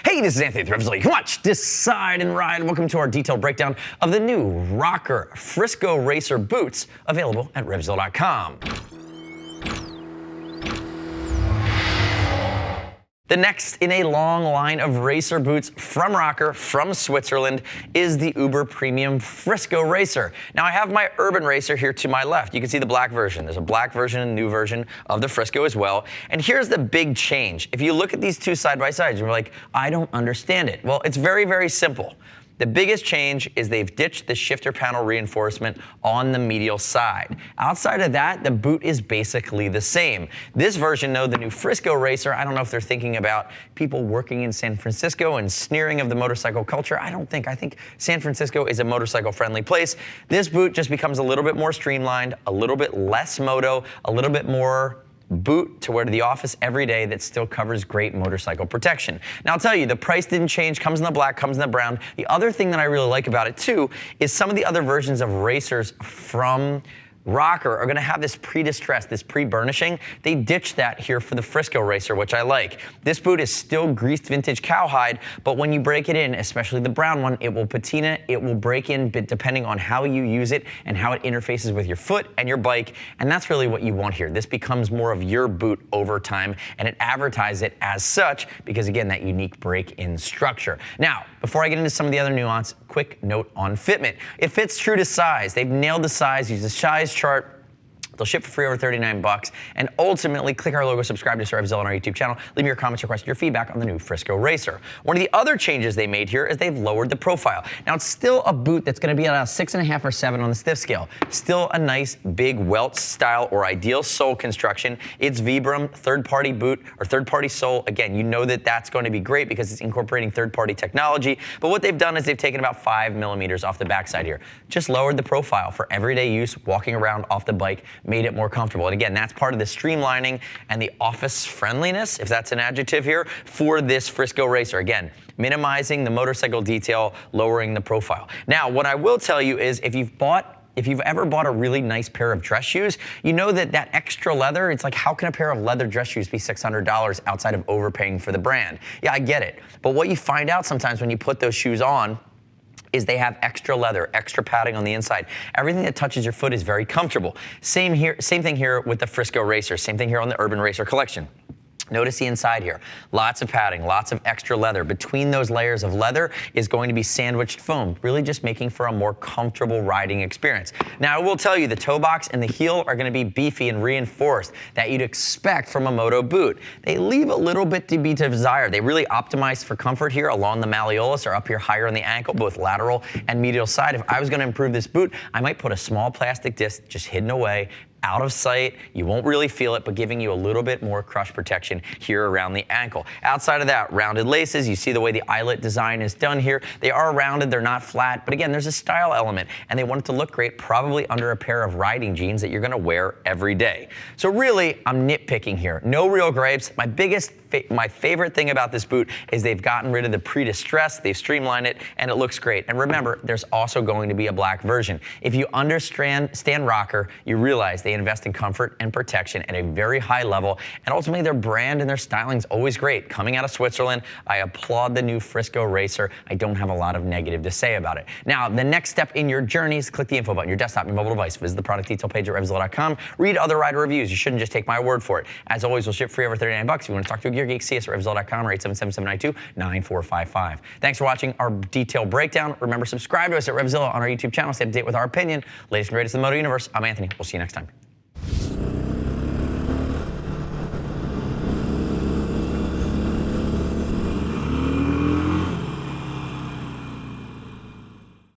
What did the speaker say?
Hey, this is Anthony with RevZilla. You can watch, decide, and ride. Welcome to our detailed breakdown of the new Rokker Frisco Racer boots, available at RevZilla.com. The next in a long line of racer boots from Rokker, from Switzerland, is the uber premium Frisco Racer. Now I have my Urban Racer here to my left. You can see the black version. There's a black version and a new version of the Frisco as well. And here's the big change. If you look at these two side by side, you're like, I don't understand it. Well, it's very, very simple. The biggest change is they've ditched the shifter panel reinforcement on the medial side. Outside of that, the boot is basically the same. This version, though, the new Frisco Racer, I don't know if they're thinking about people working in San Francisco and sneering of the motorcycle culture. I don't think. I think San Francisco is a motorcycle-friendly place. This boot just becomes a little bit more streamlined, a little bit less moto, a little bit more boot to wear to the office every day that still covers great motorcycle protection. Now I'll tell you, the price didn't change, comes in the black, comes in the brown. The other thing that I really like about it too is some of the other versions of racers from Rokker are going to have this pre-distress, this pre-burnishing. They ditched that here for the Frisco Racer, which I like. This boot is still greased vintage cowhide, but when you break it in, especially the brown one, it will patina, it will break in depending on how you use it and how it interfaces with your foot and your bike, and that's really what you want here. This becomes more of your boot over time, and it advertises it as such because, again, that unique break-in structure. Now, before I get into some of the other nuance, quick note on fitment. It fits true to size. They've nailed the size, use the size chart. They'll ship for free over 39 bucks. And ultimately, click our logo, subscribe to RevZilla on our YouTube channel. Leave me your comments, your questions, your feedback on the new Frisco Racer. One of the other changes they made here is they've lowered the profile. Now, it's still a boot that's going to be at a 6.5 or 7 on the stiff scale. Still a nice, big welt style or ideal sole construction. It's Vibram, third-party boot or third-party sole. Again, you know that that's going to be great because it's incorporating third-party technology. But what they've done is they've taken about 5 millimeters off the backside here. Just lowered the profile for everyday use, walking around off the bike, made it more comfortable. And again, that's part of the streamlining and the office friendliness, if that's an adjective here, for this Frisco Racer. Again, minimizing the motorcycle detail, lowering the profile. Now, what I will tell you is if you've ever bought a really nice pair of dress shoes, you know that that extra leather, it's like, how can a pair of leather dress shoes be $600 outside of overpaying for the brand? Yeah, I get it. But what you find out sometimes when you put those shoes on is they have extra leather, extra padding on the inside. Everything that touches your foot is very comfortable. Same thing here with the Frisco Racer. Same thing here on the Urban Racer collection. Notice the inside here. Lots of padding, lots of extra leather. Between those layers of leather is going to be sandwiched foam, really just making for a more comfortable riding experience. Now, I will tell you, the toe box and the heel are going to be beefy and reinforced that you'd expect from a Moto boot. They leave a little bit to be desired. They really optimize for comfort here along the malleolus or up here higher on the ankle, both lateral and medial side. If I was going to improve this boot, I might put a small plastic disc just hidden away, out of sight. You won't really feel it, but giving you a little bit more crush protection here around the ankle. Outside of that, rounded laces. You see the way the eyelet design is done here. They are rounded, they're not flat, but again, there's a style element, and they want it to look great, probably under a pair of riding jeans that you're gonna wear every day. So really, I'm nitpicking here. No real gripes. My favorite thing about this boot is they've gotten rid of the pre-distress, they've streamlined it, and it looks great. And remember, there's also going to be a black version. If you understand Rokker, you realize they invest in comfort and protection at a very high level, and ultimately their brand and their styling is always great. Coming out of Switzerland, I applaud the new Frisco Racer. I don't have a lot of negative to say about it. Now, the next step in your journey is click the info button, your desktop, your mobile device. Visit the product detail page at RevZilla.com. Read other rider reviews. You shouldn't just take my word for it. As always, we'll ship free over 39 bucks. If you want to talk to a gear geek, see us at RevZilla.com or 877-792-9455. Thanks for watching our detailed breakdown. Remember, subscribe to us at RevZilla on our YouTube channel. Stay up to date with our opinion. Latest and greatest in the Moto universe. I'm Anthony. We'll see you next time.